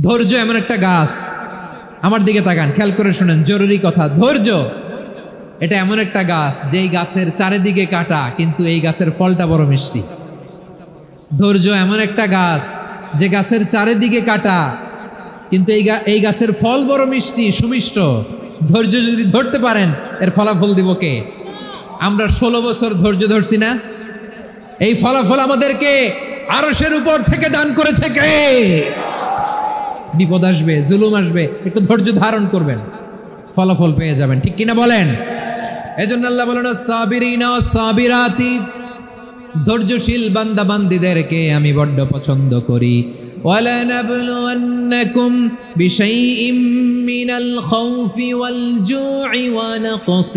ধৈর্য এমন একটা গাছ, আমার দিকে তাকান, খেয়াল করে শুনেন, জরুরি কথা। ধৈর্য এটা এমন একটা গাছ যেই গাছের চারিদিকে কাটা, কিন্তু এই গাছের ফলটা বড় মিষ্টি। ধৈর্য এমন একটা গাছ যে গাছের চারিদিকে কাটা, কিন্তু এই গাছের ফল বড় মিষ্টি, সুমিষ্ট। ধৈর্য যদি ধরতে পারেন, এর ফলাফল দিব কে? আমরা 16 বছর ধৈর্য ধরছি না? এই ফলাফল আমাদেরকে আরশের উপর থেকে দান করেছে কে? বিপদ আসবে, জুলুম আসবে, একটু ধৈর্য ধারণ করবেন, ফলাফল পেয়ে যাবেন, ঠিক কিনা বলেন? এজন্য আল্লাহ বলেন সাবিরিনা সাবিরাতি, ধৈর্যশীল বান্দা বান্দীদেরকে আমি বড্ড পছন্দ করি। وَلَنَبْلُوَنَّكُمْ بِشَيْءٍ مِّنَ الْخَوْفِ وَالْجُوعِ وَنَقْصٍ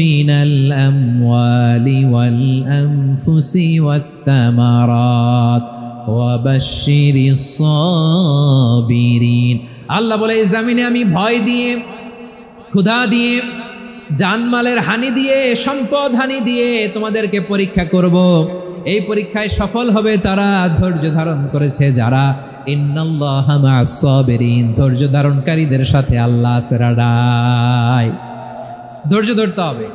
مِّنَ الْأَمْوَالِ وَالْأَنفُسِ وَالثَّمَرَاتِ وَبَشِّرِ الصَّابِرِينَ। আল্লাহ বলে এই জমিনে আমি ভয় দিয়ে, ক্ষুধা দিয়ে, জানমালের হানি দিয়ে, সম্পদ হানি দিয়ে তোমাদেরকে পরীক্ষা করব। এই পরীক্ষায় সফল হবে তারা ধৈর্য ধারণ করেছে যারা। ইন্নাল্লাহা মা'আস সাবিরিন, ধৈর্য ধারণকারীদের সাথে আল্লাহ আছে রাডাই। ধৈর্য ধরতে হবে,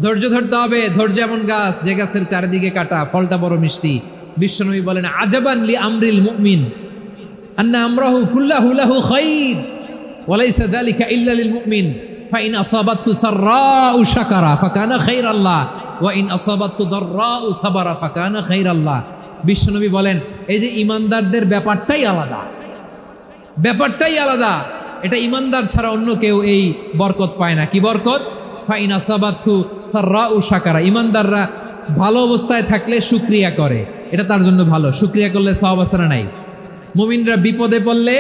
ধৈর্য ধরতে হবে। ধৈর্য এমন গাছ যে গাছের চারিদিকে কাটা, ফলটা বড় মিষ্টি। বিশ্বনবী বলেন আজাবান লি আমরিল মুমিন আন্না আমরাহু কুল্লাহু লাহু খাইর ওয়া লাইসা যালিকা ইল্লা লিল মুমিন ফাইন আসাবাতহু সাররাউ শাকারা ফাকানা খাইরাল্লাহ ওয়া ইন আসাবাতহু দাররাউ সাবারা ফাকানা খাইরাল্লাহ। বিশ্বনবী বলেন এই যে ইমানদারদের ব্যাপারটাই আলাদা, ব্যাপারটাই আলাদা। এটা ইমানদার ছাড়া অন্য কেউ এই বরকত পায় না। কি বরকত? ফাইন আসাবাতহু সাররাউ শাকারা, ইমানদাররা ভালো অবস্থায় থাকলে শুকরিয়া করে, এটা তার জন্য ভালো। শুকরিয়া করলে সওয়াব আছে না নাই? মুমিনরা বিপদে পড়লে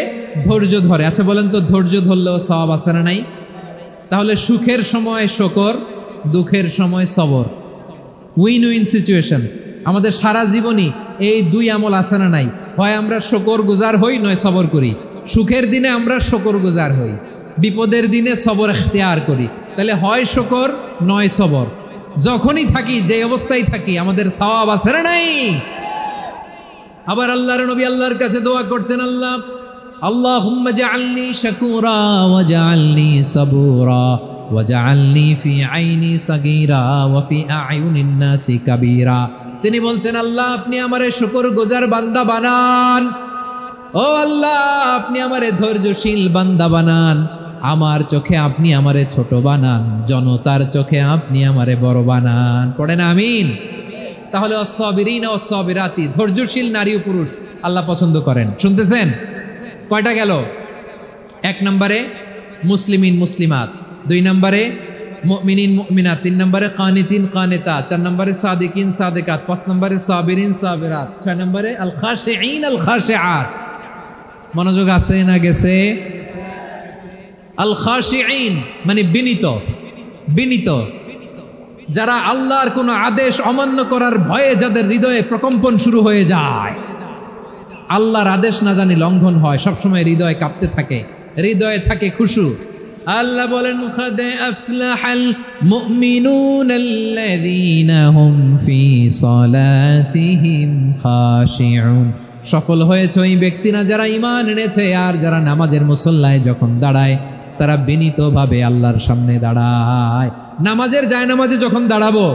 ধৈর্য ধরে। আচ্ছা বলেন তো, ধৈর্য ধরলেও সওয়াব আছে না নাই? তাহলে সুখের সময় শুকর, দুঃখের সময় সবর, উইন উইন সিচুয়েশন। আমাদের সারা জীবনই এই দুই আমল আছে না নাই? হয় আমরা শুকর গুজার হই, নয় সবর করি। সুখের দিনে আমরা শুকর গুজার হই, বিপদের দিনে সবর ইখতিয়ার করি। তাহলে হয় শুকর নয় সবর। যখনই থাকি, যে অবস্থায় থাকি, আমাদের সওয়াব আছে না নাই? আবার আল্লাহর নবী আল্লাহর কাছে দোয়া করতেন, আল্লাহুম্মা জাআলনি শাকুরা ওয়া জাআলনি সাবুরা ওয়া জাআলনি ফি আইনি সাগীরা ওয়া ফি আ'য়ুনিন নাসি কাবীরা। তিনি বলতেন, আল্লাহ আপনি আমারে শুকরগুজার বান্দা বানান, ও আল্লাহ আপনি আমারে ধৈর্যশীল বান্দা বানান, আমার চোখে আপনি আমারে ছোট বানান, জনতার চোখে আপনি আমারে বড় বানান। পড়েন আমিন। তাহলে as-সাবিরিন was-সাবিরাতি, ধৈর্যশীল নারী ও পুরুষ আল্লাহ পছন্দ করেন। শুনতেছেন? কয়টা গেল? 1 নম্বরে মুসলিমিন মুসলিমাত, 2 নম্বরে মুমিনিন মুমিনাত, 3 নম্বরে কানিতিন কানিতাত, 4 নম্বরে সাদিকিন সাদিকাত, 5 নম্বরে সাবিরিন সাবিরাত, 6 নম্বরে আল খাশিঈন আল খাশিআত। মনোযোগ আছে না গেছে? আল খাশিঈন মানে বিনীত, বিনীত, যারা আল্লাহর কোন আদেশ অমান্য করার ভয়ে যাদের হৃদয়ে প্রকম্পন শুরু হয়ে যায়, আল্লাহর আদেশ না জানি লঙ্ঘন হয়, সবসময় হৃদয় কাঁপতে থাকে, হৃদয়ে থাকে খুশু। আল্লাহ বলেন কাদ আফলাহাল মুমিনুনাল্লাযীনা হুম ফি সালাতিহিম খাশিউন, সফল হয়েছে ওই ব্যক্তিরা যারা ঈমান এনেছে আর যারা নামাজের মুসল্লায় যখন দাঁড়ায় তারা বিনীতভাবে আল্লাহর সামনে দাঁড়ায়। নামাজের জায়নামাজে যখন দাঁড়াবো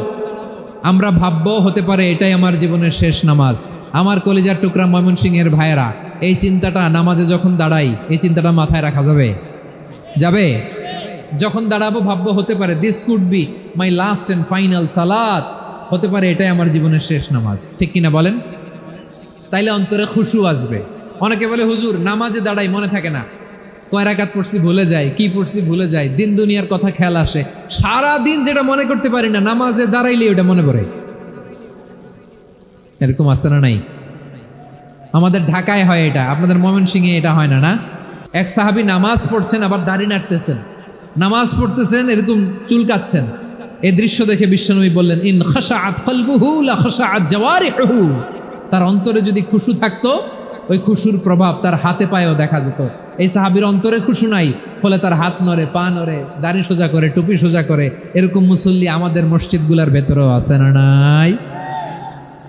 আমরা ভাববো হতে পারে এটাই আমার জীবনের শেষ নামাজ। আমার কলিজার টুকরা ময়মনসিংহের ভাইয়েরা, এই চিন্তাটা নামাজে যখন দাঁড়াই, এই চিন্তাটা মাথায় রাখা যাবে? যাবে? যখন দাঁড়াবো ভাববো হতে পারে this could be my last and final সালাত, হতে পারে এটাই আমার জীবনের শেষ নামাজ, ঠিক কিনা বলেন? তাইলে অন্তরে খুশু আসবে। অনেকে বলে হুজুর নামাজে দাঁড়াই মনে থাকে না, কয় রাকাত পড়ছি ভুলে যাই, কি পড়ছি ভুলে যাই, দিন দুনিয়ার কথা খেয়াল আসে, সারা দিন যেটা মনে করতে পারি না নামাজে দাঁড়াইলে ওটা মনে পড়ে। এরকম আছে না নাই? আমাদের ঢাকায় হয় এটা, আপনাদের ময়মনসিংহে এটা হয় না? না, এক সাহাবী নামাজ পড়ছেন আবার দাড়ি নাড়তেছেন, নামাজ পড়তেছেন এরকম চুল কাটছেন। এই দৃশ্য দেখে বিশ্বনবী বললেন ইন খাশাআত কলবুহু লা খাশাআত জাওয়ারিহু, তার অন্তরে যদি খুশু থাকতো ওই খুশুর প্রভাব তার হাতে পায়েও দেখা যেত। এই সাহাবীর অন্তরে খুশু নাই, ফলে তার হাত নড়ে, পা নড়ে, দাড়ি সোজা করে, টুপি সোজা করে। এরকম মুসল্লি আমাদের মসজিদগুলোর ভেতরেও আছে না নাই?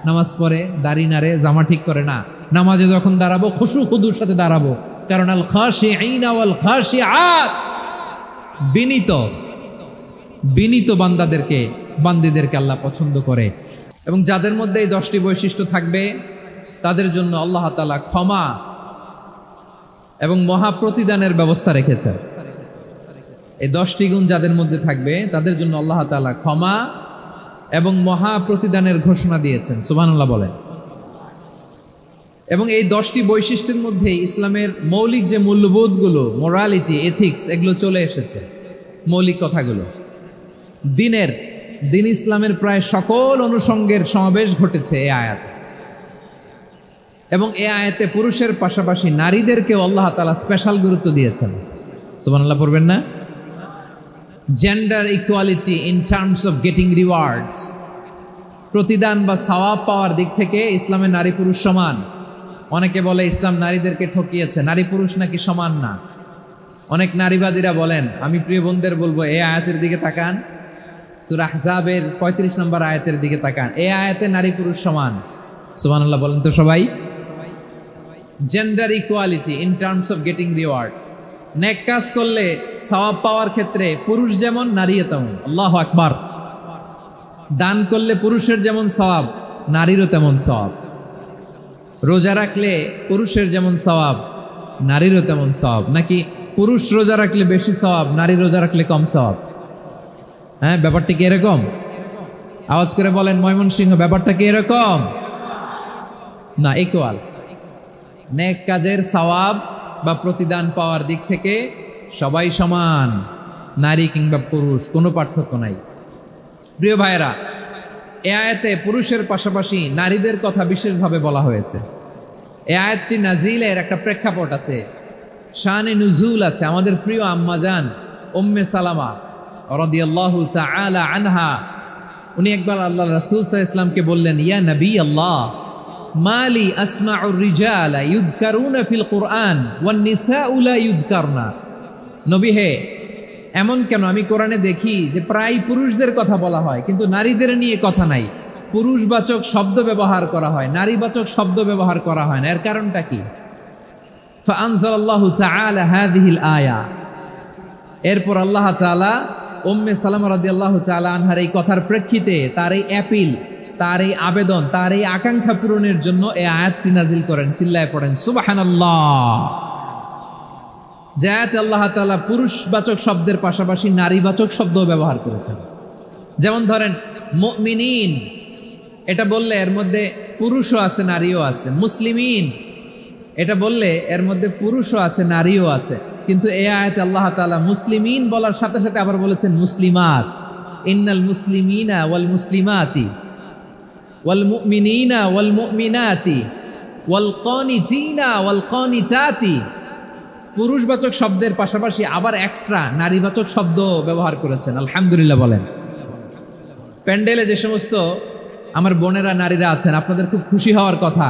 নামাজ পড়ে, দাড়ি নাড়ে, জামা ঠিক করে না, নামাজে যখন দাঁড়াবো খুশু খুদুর সাথে দাঁড়াবো, কারণ আল খাশিঈনা ওয়াল খাশিআত, বিনীত বান্দিদেরকে আল্লাহ পছন্দ করে। এবং যাদের মধ্যে এই 10টি বৈশিষ্ট্য থাকবে তাদের জন্য আল্লাহ তাআলা ক্ষমা এবং মহা প্রতিদানের ব্যবস্থা রেখেছেন। এই 10টি গুণ যাদের মধ্যে থাকবে তাদের জন্য আল্লাহ তাআলা ক্ষমা এবং মহা প্রতিদানের ঘোষণা দিয়েছেন। সুবহানাল্লাহ বলেন। এবং এই 10টি বৈশিষ্ট্যের মধ্যে ইসলামের মৌলিক যে মূল্যবোধগুলো, মোরালিটি, এথিক্স, এগুলো চলে এসেছে। মৌলিক কথাগুলো দিন ইসলামের প্রায় সকল অনুষঙ্গের সমাবেশ ঘটেছে এই আয়াতে। এবং এই আয়াতে পুরুষের পাশাপাশি নারীদেরকেও আল্লাহ তাআলা স্পেশাল গুরুত্ব দিয়েছেন। সুবহানাল্লাহ পড়বেন না? Gender equality in terms of getting rewards, প্রতিদান বা সওয়াব পাওয়ার দিক থেকে ইসলামে নারী পুরুষ সমান। অনেকে বলে ইসলাম নারীদেরকে ঠকিয়েছে, নারী পুরুষ নাকি সমান না। অনেক নারীবাদীরা বলেন, আমি প্রিয় বোনদের বলবো এই আয়াতের দিকে তাকান, সূরা আহজাবের 35 নম্বর আয়াতের দিকে তাকান। এই আয়াতে নারী পুরুষ সমান। সুবহানাল্লাহ বলেন তো সবাই। Gender equality in terms of getting reward, নেক কাজ করলে সওয়াব পাওয়ার ক্ষেত্রে পুরুষ যেমন নারীও তেমন। আল্লাহু আকবার। দান করলে পুরুষের যেমন সওয়াব নারীরও তেমন সওয়াব। রোজা রাখলে পুরুষের যেমন সওয়াব নারীরও তেমন সওয়াব। নাকি পুরুষ রোজা রাখলে বেশি সওয়াব, নারী রোজা রাখলে কম সওয়াব? হ্যাঁ, ব্যাপারটা কি এরকম? আওয়াজ করে বলেন ময়মনসিংহ, ব্যাপারটা কি এরকম? না, ইকুয়াল। নেক কাজের সওয়াব বা প্রতিদান পাওয়ার দিক থেকে সবাই সমান, নারী কিংবা পুরুষ, কোনো পার্থক্য নাই। প্রিয় ভাইরা, এই আয়াতে পুরুষের পাশাপাশি নারীদের কথা বিশেষভাবে বলা হয়েছে। এই আয়াতটি নাজিলের একটা প্রেক্ষাপট আছে, শানে নুজুল আছে। আমাদের প্রিয় আম্মাজান উম্মে সালামা রাদিয়াল্লাহু তাআলা আনহা, উনি একবার আল্লাহ রাসূল সাল্লাল্লাহু আলাইহি ওয়াসাল্লামকে বললেন, ইয়া নবী আল্লাহ, মালি আসমাউর রিজালা ইউযকারুনা ফিল কুরআন ওয়ান নিসাউ লা ইউযকারনা। নবী হে, এমন কেন আমি কোরআনে দেখি যে প্রায় পুরুষদের কথা বলা হয় কিন্তু নারীদের নিয়ে কথা নাই। পুরুষবাচক শব্দ ব্যবহার করা হয়, নারীবাচক শব্দ ব্যবহার করা হয় না। এর কারণটা কি? ফাআনজালাল্লাহু তাআলা হাযিহিল আয়া। এরপর আল্লাহ তাআলা উম্মে সালামা রাদিয়াল্লাহু তাআলা আনহার এই কথার প্রেক্ষিতে, তার এই অ্যাপিল, তার এই আবেদন, তার এই আকাঙ্ক্ষা পূরণের জন্য এই আয়াতটি নাজিল করেন। চিল্লায় পড়েন সুবহানাল্লাহ। যে আয়াতে আল্লাহ তাআলা পুরুষবাচক শব্দের পাশাপাশি নারীবাচক শব্দ ব্যবহার করেছেন। যেমন ধরেন মুমিনিন, এটা বললে এর মধ্যে পুরুষও আছে নারীও আছে। মুসলিমিন, এটা বললে এর মধ্যে পুরুষও আছে নারীও আছে। কিন্তু এই আয়াতে আল্লাহ তাআলা মুসলিমিন বলার সাথে সাথে আবার বলেছেন মুসলিমাত। ইন্নাল মুসলিমিনা ওয়াল মুসলিমাতি ওয়াল মুমিনিনা ওয়াল মুমিনাতি ওয়াল কানিতিনা ওয়াল কানিতাতি। পুরুষবাচক শব্দের পাশাপাশি আবার এক্সট্রা নারীবাচক শব্দ ব্যবহার করেছেন। আলহামদুলিল্লাহ বলেন। প্যান্ডেলে যে সমস্ত আমার বোনেরা নারীরা আছেন, আপনাদের খুব খুশি হওয়ার কথা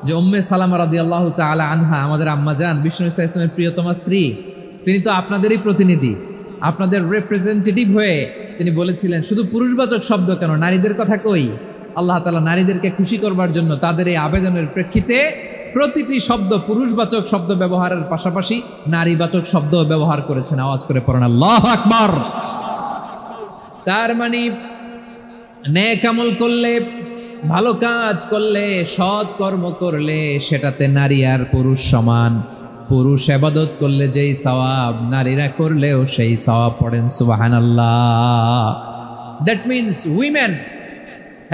যে উম্মে সালামা রাদিয়াল্লাহু তাআলা আনহা, আমাদের আম্মাজান বিষ্ণু ইসা ইসলামের প্রিয়তমা স্ত্রী, তিনি তো আপনাদেরই প্রতিনিধি, আপনাদের রিপ্রেজেন্টেটিভ হয়ে তিনি বলেছিলেন শুধু পুরুষবাচক শব্দ কেন, নারীদের কথা কই। আল্লাহ তাআলা নারীদেরকে খুশি করবার জন্য তাদের এই আবেদনের প্রেক্ষিতে প্রতিটি শব্দ পুরুষবাচক শব্দ ব্যবহারের পাশাপাশি নারীবাচক শব্দ ব্যবহার করেছেন। আওয়াজ করে পড়েন আল্লাহু আকবার। তার মানে নেক আমল করলে, ভালো কাজ করলে, সৎ কর্ম করলে সেটাতে নারী আর পুরুষ সমান। পুরুষ ইবাদত করলে যেই সওয়াব, নারীরা করলেও সেই সওয়াব। পড়েন সুবহানাল্লাহ। That means women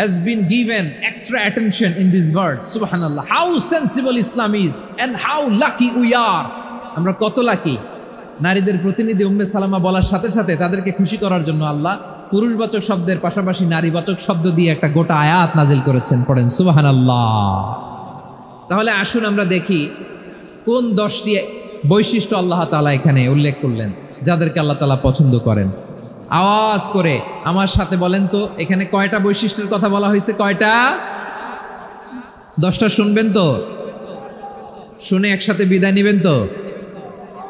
has been given extra attention in this word. Subhanallah. How sensible Islam is and how lucky we are. আমরা কত লাকি। নারীদের প্রতিনিধি উম্মে সালামা বলার সাথে সাথে তাদেরকে খুশি করার জন্য আল্লাহ পুরুষবাচক শব্দের পাশাপাশি নারীবাচক শব্দ দিয়ে একটা গোটা আয়াত নাজিল করেছেন। পড়েন সুবহানাল্লাহ। তাহলে আসুন আমরা দেখি কোন 10টি বৈশিষ্ট্য আল্লাহ তাআলা এখানে উল্লেখ করলেন যাদেরকে আল্লাহ তাআলা পছন্দ করেন। আওয়াজ করে আমার সাথে বলেন তো, এখানে কয়টা বৈশিষ্ট্যের কথা বলা হয়েছে? কয়টা? 10টা শুনবেন তো? শুনে একসাথে বিদায় নেবেন তো,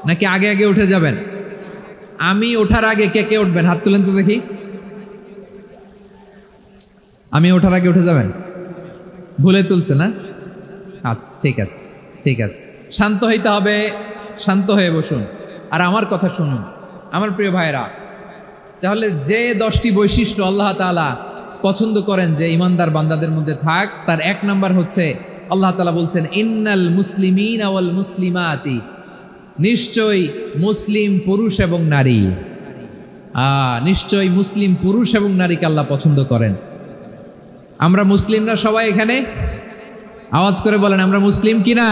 নাকি আগে আগে উঠে যাবেন? আমি ওঠার আগে কে কে উঠবেন? হাত তুলেন তো দেখি। আমি ওঠার আগে উঠে যাবেন? ভুলে তুলছে না? আচ্ছা, ঠিক আছে ঠিক আছে। শান্ত হইতে হবে, শান্ত হয়ে বসুন আর আমার কথা শুনুন আমার প্রিয় ভাইরা। তাহলে যে 10টি বৈশিষ্ট্য আল্লাহ তাআলা পছন্দ করেন যে ইমানদার বান্দাদের মধ্যে থাক, তার 1 নাম্বার হচ্ছে আল্লাহ তাআলা বলছেন ইন্নাল মুসলিমিনা ওয়াল মুসলিমাতি, নিশ্চয়ই মুসলিম পুরুষ এবং নারী, নিশ্চয়ই মুসলিম পুরুষ এবং নারীকে আল্লাহ পছন্দ করেন। আমরা মুসলিমরা সবাই এখানে আওয়াজ করে বলেন আমরা মুসলিম কিনা?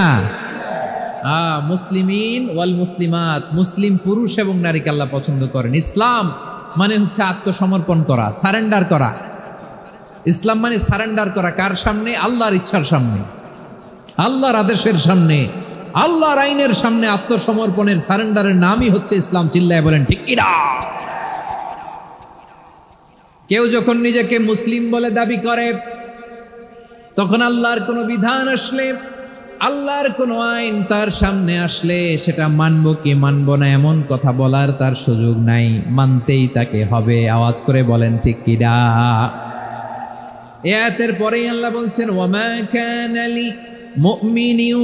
মুসলিমিন ওয়াল মুসলিমাত, মুসলিম পুরুষ এবং নারীকে আল্লাহ পছন্দ করেন। ইসলাম মানে হচ্ছে আত্মসমর্পণ করা, সারেন্ডার করা। ইসলাম মানে সারেন্ডার করা কার সামনে? আল্লাহর ইচ্ছার সামনে, আল্লাহর আদেশের সামনে, আল্লাহর আইনের সামনে আত্মসমর্পণের সারেন্ডারের নামই হচ্ছে ইসলাম। চিল্লায় বলেন ঠিক কিনা? কেউ যখন নিজেকে মুসলিম বলে দাবি করে তখন আল্লাহর কোনো বিধান আসলে, আল্লাহর কোনো আইন তার সামনে আসলে সেটা মানবো কি মানবো না এমন কথা বলার তার সুযোগ নাই, মানতেই তাকে হবে। আওয়াজ করে বলেন ঠিক কিনা? এই আয়াতের পরেই আল্লাহ বলছেন ওয়ামা কানা লি মুমিনিন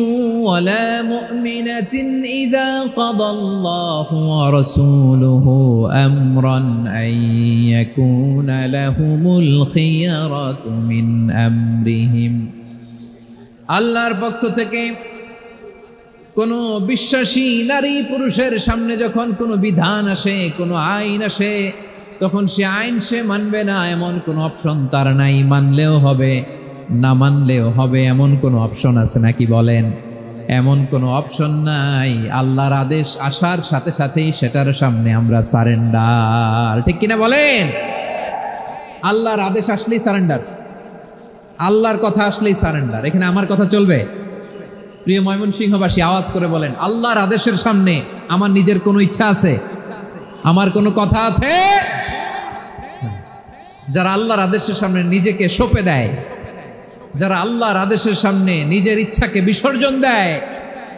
ওয়ালা মুমিনাতিন ইযা কাদাল্লাহু ওয়া রাসূলুহু আমরান আন ইয়াকুনা লাহুমুল খিয়ারাতু মিন আমরিহিম। আল্লাহর পক্ষ থেকে কোনো বিশ্বাসী নারী পুরুষের সামনে যখন কোনো বিধান আসে, কোনো আইন আসে, তখন সে আইন সে মানবে না এমন কোনো অপশন তার নাই। মানলেও হবে, না মানলেও হবে এমন কোনো অপশন আছে নাকি বলেন? এমন কোনো অপশন নাই। আল্লাহর আদেশ আসার সাথে সাথেই সেটার সামনে আমরা সারেন্ডার। ঠিক কিনা বলেন? আল্লাহর আদেশ আসলেই সারেন্ডার, আল্লাহর কথা আসলেই সারেন্ডার। এখানে আমার কথা চলবে? প্রিয় ময়মনসিংহবাসী আওয়াজ করে বলেন আল্লাহর আদেশের সামনে আমার নিজের কোনো ইচ্ছা আছে? আমার কোনো কথা আছে? যারা আল্লাহর আদেশের সামনে নিজেকে সঁপে দেয়, যারা আল্লাহর আদেশের সামনে নিজের ইচ্ছাকে বিসর্জন দেয়,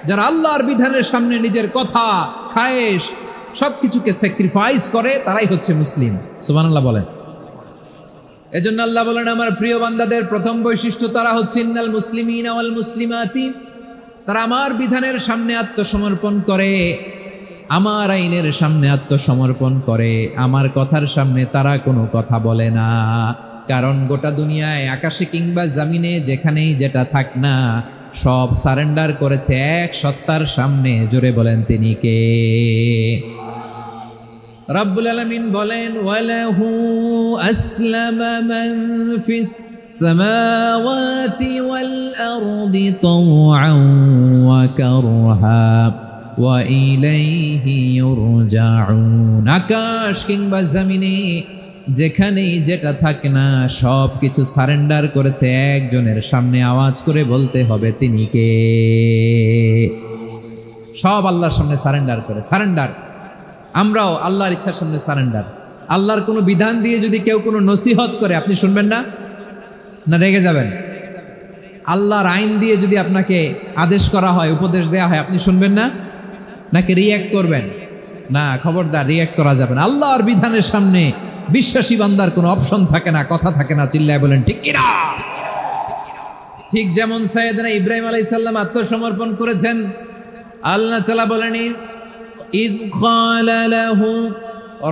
যারা আল্লাহর বিধানের সামনে নিজের কথা, খায়েশ সবকিছুকে স্যাক্রিফাইস করে, তারাই হচ্ছে মুসলিম। সুবহানাল্লাহ বলেন। এজন্য আল্লাহ বলেন আমার প্রিয় বান্দাদের প্রথম বৈশিষ্ট্য তারা হচ্ছে ইন্নাল মুসলিমিনা ওয়াল মুসলিমাতি, তারা আমার বিধানের সামনে আত্মসমর্পণ করে, আমার আইনের সামনে আত্মসমর্পণ করে, আমার কথার সামনে তারা কোনো কথা বলে না। কারণ গোটা দুনিয়ায় আকাশে কিংবা জমিনে যেখানেই যেটা থাক না সব সারেন্ডার করেছে এক সত্তার সামনে। জোরে বলেন তিনি কে? রব্বুল আলামিন বলেন ওয়ালাহু আসলামা মান ফিস সামাওয়াতি ওয়াল আরদি তাওআন ওয়া কারহা ওয়া ইলাইহি ইউরজাউন। আকাশ কিংবা জমিনে যেখানেই যেটা থাকে না সব কিছু সারেন্ডার করেছে একজনের সামনে। আওয়াজ করে বলতে হবে তিনি কে? সব আল্লাহর সামনে সারেন্ডার করে। সারেন্ডার আমরাও আল্লাহর ইচ্ছার সামনে সারেন্ডার। আল্লাহর কোনো বিধান দিয়ে যদি কেউ কোনো নসিহত করে আপনি শুনবেন না? না রেগে যাবেন? আল্লাহর আইন দিয়ে যদি আপনাকে আদেশ করা হয়, উপদেশ দেয়া হয়, আপনি শুনবেন না? নাকি রিঅ্যাক্ট করবেন? না, খবরদার, রিঅ্যাক্ট করা যাবে না। আল্লাহর বিধানের সামনে বিশ্বাসী বান্দার কোনো অপশন থাকে না, কথা থাকে না। চিল্লায় বলেন ঠিক কিনা? ঠিক যেমন সাইয়েদনা ইব্রাহিম আলাইহিস সালাম আত্মসমর্পণ করেছেন। আল্লাহ তাআলা বলেন ইয ক্বালা লাহু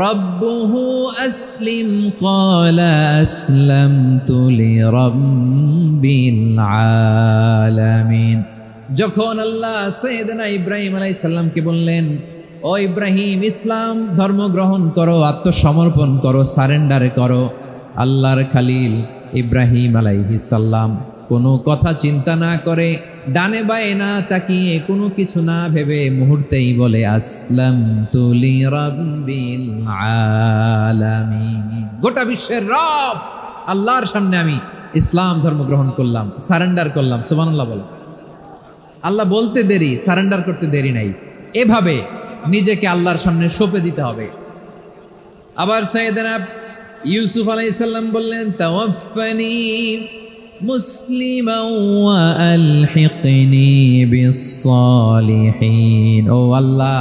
রাব্বুহু আসলিম ক্বালা আসলামতু লিরাব্বিল আলামিন। যখন আল্লাহ সাইয়েদনা ইব্রাহিম আলাইহিস সালামকে বললেন ও ইব্রাহিম ইসলাম ধর্ম গ্রহণ করো, আত্মসমর্পণ করো, সারেন্ডার করো, আল্লাহর খালিল ইব্রাহিম আলাইহিস সালাম কোনো কথা চিন্তা না করে, ডানে বায়ে না তাকিয়ে, কোনো কিছু না ভেবে মুহূর্তেই বলে আসলামতু লিরাব্বিল আলামিন। গোটা বিশ্বের রব আল্লাহর সামনে আমি ইসলাম ধর্ম গ্রহণ করলাম, সারেন্ডার করলাম। সুবহানাল্লাহ বলো। আল্লাহ বলতে দেরি, সারেন্ডার করতে দেরি নাই। এভাবে নিজেকে আল্লাহর সামনে সঁপে দিতে হবে। আবার সাইয়েদনা ইউসুফ আলাইহিস সালাম বললেন তাওয়াফফানি মুসলিমান ওয়া আলহিকনি বিস-সালিহিন। ও আল্লাহ,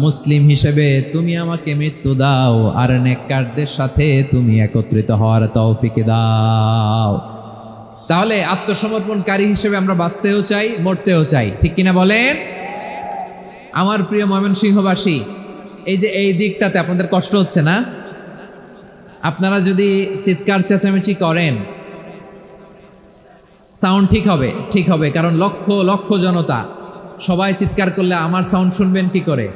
মুসলিম হিসেবে তুমি আমাকে মৃত্যু দাও আর নেককারদের সাথে তুমি একত্রিত হওয়ার তৌফিক দাও। তাহলে আত্মসমর্পণকারী হিসেবে আমরা বাঁচতেও চাই, মরতেও চাই, ঠিক কিনা বলেন? আমার প্রিয় ময়মনসিংহবাসী, এই যে এই দিকটাতে আপনাদের কষ্ট হচ্ছে না? আপনারা যদি চিৎকার চেঁচামেচি করেন, সাউন্ড ঠিক হবে, ঠিক হবে, কারণ লক্ষ লক্ষ জনতা, সবাই চিৎকার করলে আমার সাউন্ড শুনবেন কি করে?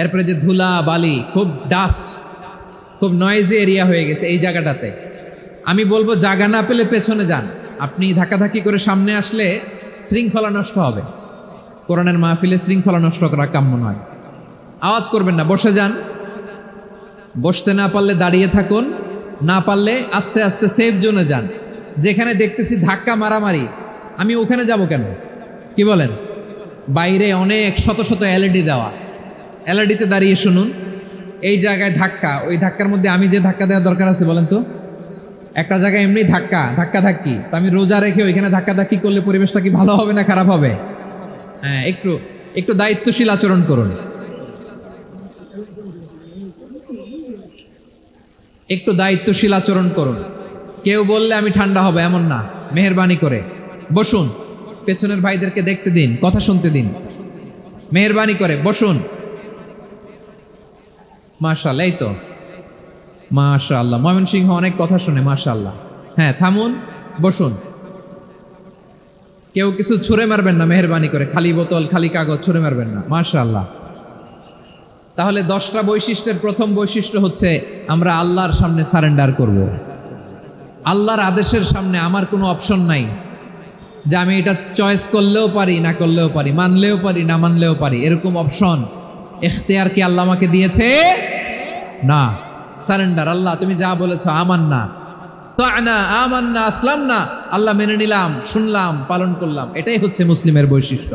এরপরে যে ধুলা বালি, খুব ডাস্ট, খুব নয়েজি এরিয়া হয়ে গেছে এই জায়গাটাতে। আমি বলবো জায়গা না পেলে পেছনে যান। আপনি ধাক্কাধাক্কি করে সামনে আসলে শৃঙ্খলা নষ্ট হবে। কোরআনের মাহফিলে শৃঙ্খলা নষ্ট করা কাম্য নয়। আওয়াজ করবেন না, বসে যান। বসতে না পারলে দাঁড়িয়ে থাকুন, না পারলে আস্তে আস্তে সেফ জোনে যান। যেখানে দেখতেছি ধাক্কা মারামারি, আমি ওখানে যাব কেন? কি বলেন? বাইরে অনেক শত শত এলইডি দেওয়া, এলইডিতে দাঁড়িয়ে শুনুন। এই জায়গায় ধাক্কা, ওই ধাক্কার মধ্যে আমি যে ধাক্কা দেওয়ার দরকার আছে বলেন তো? একটা জায়গায় এমনি ধাক্কা ধাক্কি, তো আমি রোজা রেখে ওইখানে ধাক্কি করলে পরিবেশটা কি ভালো হবে না খারাপ হবে? হ্যাঁ, একটু একটু দায়িত্বশীল আচরণ করুন, একটু দায়িত্বশীল আচরণ করুন। কেউ বললে আমি ঠান্ডা হবে এমন না, মেহেরবানি করে বসুন। পেছনের ভাইদেরকে দেখতে দিন, কথা শুনতে দিন, মেহেরবানি করে বসুন। মাশাআল্লাহ, এই তো মাশাআল্লাহ, ময়মনসিংহ অনেক কথা শুনে, মাশাআল্লাহ। হ্যাঁ, থামুন, বসুন। কেউ কিছু ছুঁড়ে মারবেন না, মেহেরবানি করে, খালি বোতল খালি কাগজ ছুঁড়ে মারবেন না, মাশাআল্লাহ। তাহলে 10টা বৈশিষ্ট্যের প্রথম বৈশিষ্ট্য হচ্ছে আমরা আল্লাহর সামনে সারেন্ডার করব। আল্লাহর আদেশের সামনে আমার কোনো অপশন নাই যে আমি এটা চয়েস করলেও পারি, না করলেও পারি, মানলেও পারি, না মানলেও পারি, এরকম অপশন এখতিয়ার কি আল্লাহ আমাকে দিয়েছে? না। সারেন্ডার, আল্লাহ তুমি যা বলেছো আমান্না, তা'না, আমান্না, আসলামনা, আল্লাহ মেনে নিলাম, শুনলাম, পালন করলাম। এটাই হচ্ছে মুসলিমের বৈশিষ্ট্য।